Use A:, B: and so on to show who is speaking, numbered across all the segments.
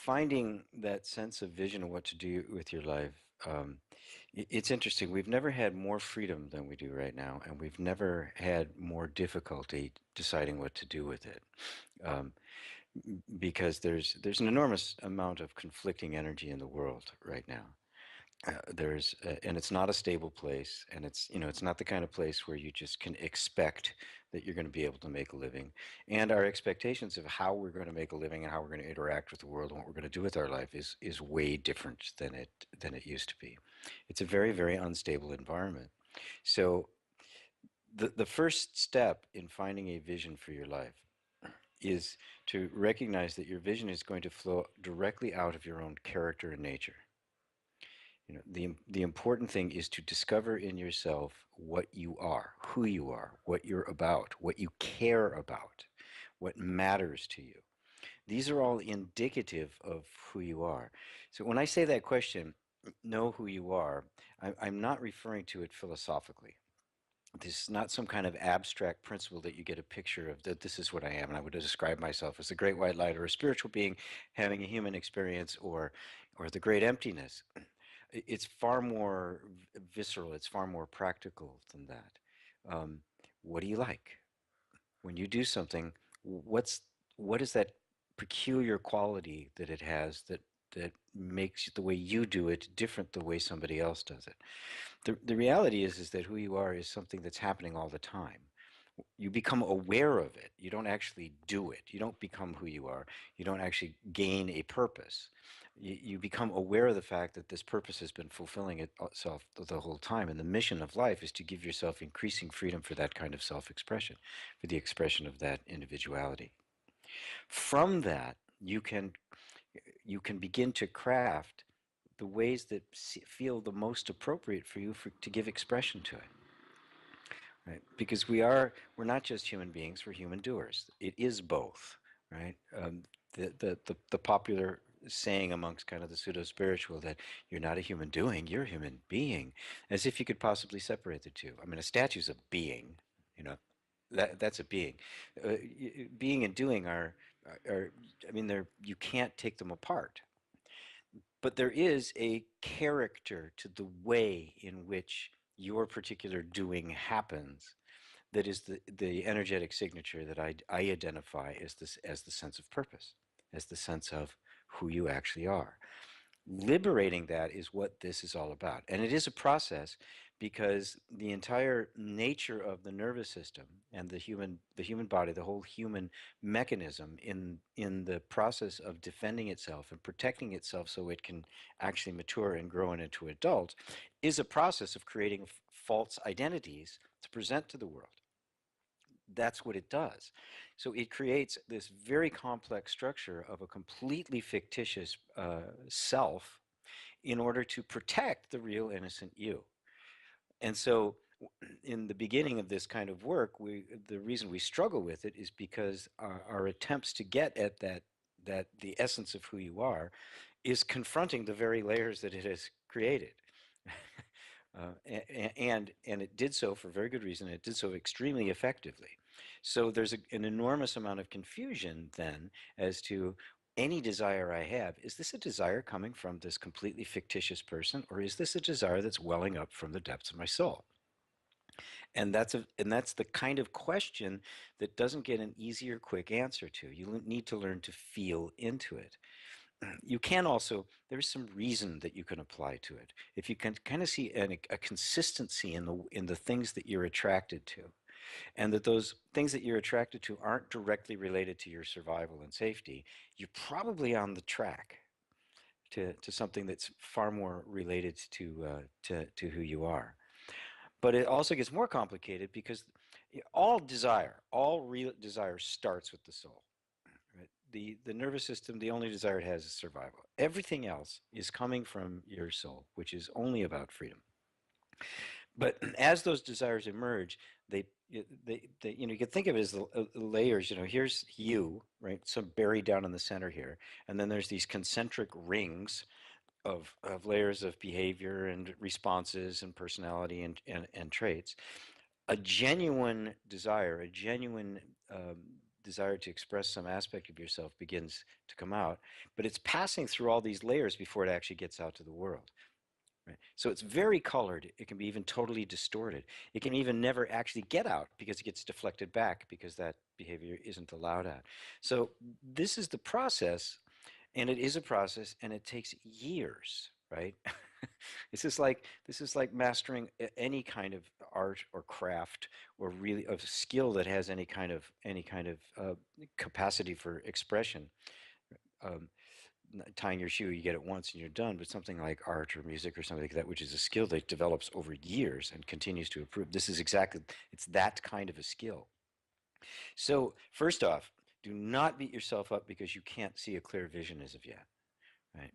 A: finding that sense of vision of what to do with your life, it's interesting. We've never had more freedom than we do right now, and we've never had more difficulty deciding what to do with it. Um, because there's an enormous amount of conflicting energy in the world right now. And it's not a stable place, and it's not the kind of place where you just can expect that you're going to be able to make a living. And our expectations of how we're going to make a living and how we're going to interact with the world and what we're going to do with our life is way different than it used to be. It's a very, very unstable environment. So the first step in finding a vision for your life is to recognize that your vision is going to flow directly out of your own character and nature. The important thing is to discover in yourself what you are, who you are, what you're about, what you care about, what matters to you. These are all indicative of who you are. So when I say that question, know who you are, I'm not referring to it philosophically. This is not some kind of abstract principle that you get a picture of, that this is what I am, and I would describe myself as the great white light, or a spiritual being having a human experience, or the great emptiness. It's far more visceral. It's far more practical than that. Um, what do you like when you do something? What is that peculiar quality that it has that makes the way you do it different the way somebody else does it? The reality is that who you are is something that's happening all the time. You become aware of it. You don't actually do it. You don't become who you are. You don't actually gain a purpose. You become aware of the fact that this purpose has been fulfilling itself the whole time. And the mission of life is to give yourself increasing freedom for that kind of self-expression, for the expression of that individuality. From that, you can begin to craft the ways that feel the most appropriate for you to give expression to it. Right? Because we're not just human beings, we're human doers. It is both, right? The popular saying amongst kind of the pseudo-spiritual that you're not a human doing, you're a human being, as if you could possibly separate the two. I mean, a statue's a being, you know, that's a being. Being and doing are, I mean, you can't take them apart. But there is a character to the way in which your particular doing happens that is the energetic signature that I identify as the sense of purpose, as the sense of who you actually are. Liberating that is what this is all about. And it is a process, because the entire nature of the nervous system and the human body, the whole human mechanism in the process of defending itself and protecting itself so it can actually mature and grow into adult, is a process of creating false identities to present to the world. That's what it does. So it creates this very complex structure of a completely fictitious self in order to protect the real innocent you. And so in the beginning of this kind of work, the reason we struggle with it is because our attempts to get at that the essence of who you are is confronting the very layers that it has created. And it did so for very good reason. It did so extremely effectively. So there's an enormous amount of confusion then as to any desire I have. Is this a desire coming from this completely fictitious person, or is this a desire that's welling up from the depths of my soul? And that's the kind of question that doesn't get an easy or quick answer to. You need to learn to feel into it. You can also, there's some reason that you can apply to it. If you can kind of see a consistency in the things that you're attracted to, and that those things that you're attracted to aren't directly related to your survival and safety, you're probably on the track to something that's far more related to who you are. But it also gets more complicated, because all real desire starts with the soul. Right? The nervous system, the only desire it has is survival. Everything else is coming from your soul, which is only about freedom. But as those desires emerge, you can think of it as layers. Here's you, right? So buried down in the center here, and then there's these concentric rings of layers of behavior and responses and personality and traits. A genuine desire, a genuine desire to express some aspect of yourself begins to come out, but it's passing through all these layers before it actually gets out to the world. Right? So it's very colored. It can be even totally distorted. It can even never actually get out because it gets deflected back because that behavior isn't allowed out. So this is the process, and it is a process, and it takes years, right? This is like mastering any kind of art or craft or really of skill that has any kind of capacity for expression. Um, Tying your shoe, you get it once and you're done, but something like art or music or something like that, which is a skill that develops over years and continues to improve. This is exactly, it's that kind of a skill. So first off, do not beat yourself up because you can't see a clear vision as of yet. Right.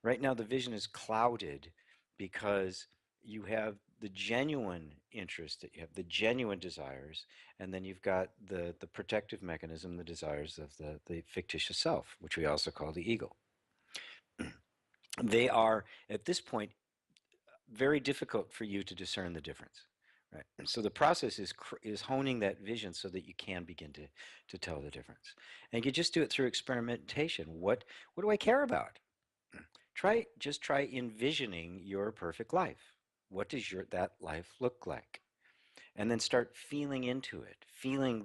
A: Right now, the vision is clouded because you have the genuine interest, that you have the genuine desires, and then you've got the protective mechanism, the desires of the fictitious self, which we also call the ego. They are, at this point, very difficult for you to discern the difference. Right. So the process is honing that vision so that you can begin to tell the difference. And you just do it through experimentation. What do I care about? Try envisioning your perfect life. What does that life look like? And then start feeling into it, feeling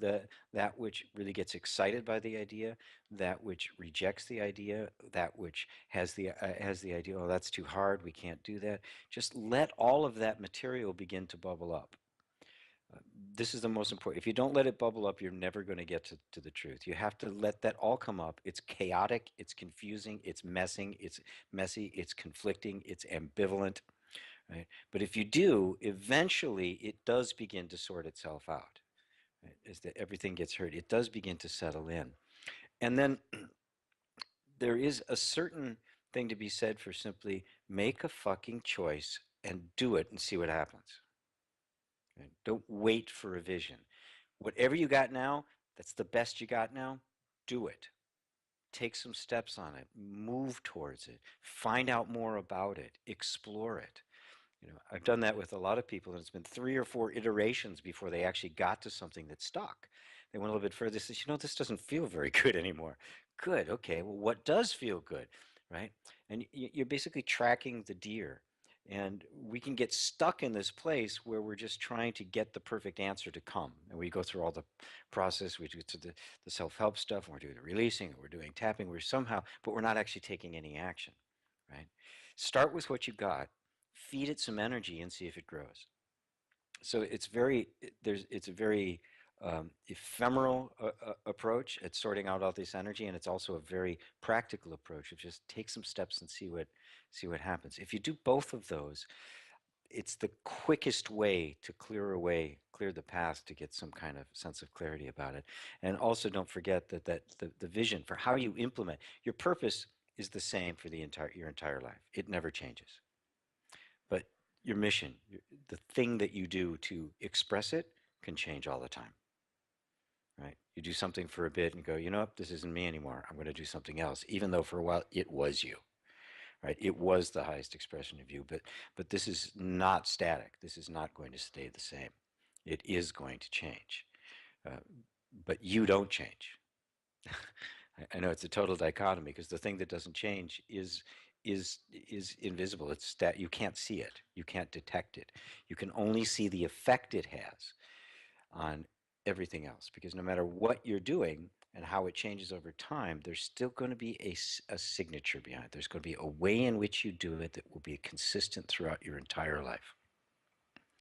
A: that which really gets excited by the idea, that which rejects the idea, that which has the idea, oh, that's too hard, we can't do that. Just let all of that material begin to bubble up. This is the most important. If you don't let it bubble up, you're never going to get to the truth. You have to let that all come up. It's chaotic, it's confusing, it's messy, it's conflicting, it's ambivalent, right? But if you do, eventually it does begin to sort itself out. Right? As that everything gets heard, it does begin to settle in. And then there is a certain thing to be said for simply make a fucking choice and do it and see what happens. Right? Don't wait for a vision. Whatever you got now, that's the best you got now, do it. Take some steps on it, move towards it, find out more about it, explore it. I've done that with a lot of people, and it's been 3 or 4 iterations before they actually got to something that stuck. They went a little bit further. They said, this doesn't feel very good anymore. Good. Okay. Well, what does feel good, right? And you're basically tracking the deer. And we can get stuck in this place where we're just trying to get the perfect answer to come. And we go through all the process. We do to the self-help stuff. And we're doing the releasing. And we're doing tapping. But we're not actually taking any action, right? Start with what you got, feed it some energy and see if it grows. So it's a very ephemeral approach at sorting out all this energy, and it's also a very practical approach of just take some steps and see what happens. If you do both of those, it's the quickest way to clear the path to get some kind of sense of clarity about it. And also don't forget that the vision for how you implement your purpose is the same for your entire life. It never changes. But your mission, the thing that you do to express it, can change all the time, right? You do something for a bit and go, this isn't me anymore. I'm going to do something else, even though for a while it was you, right? It was the highest expression of you, but this is not static. This is not going to stay the same. It is going to change, uh, but you don't change. I know it's a total dichotomy because the thing that doesn't change is invisible. It's that you can't see it, you can't detect it. You can only see the effect it has on everything else. Because no matter what you're doing and how it changes over time, there's still going to be a signature behind it. There's going to be a way in which you do it that will be consistent throughout your entire life.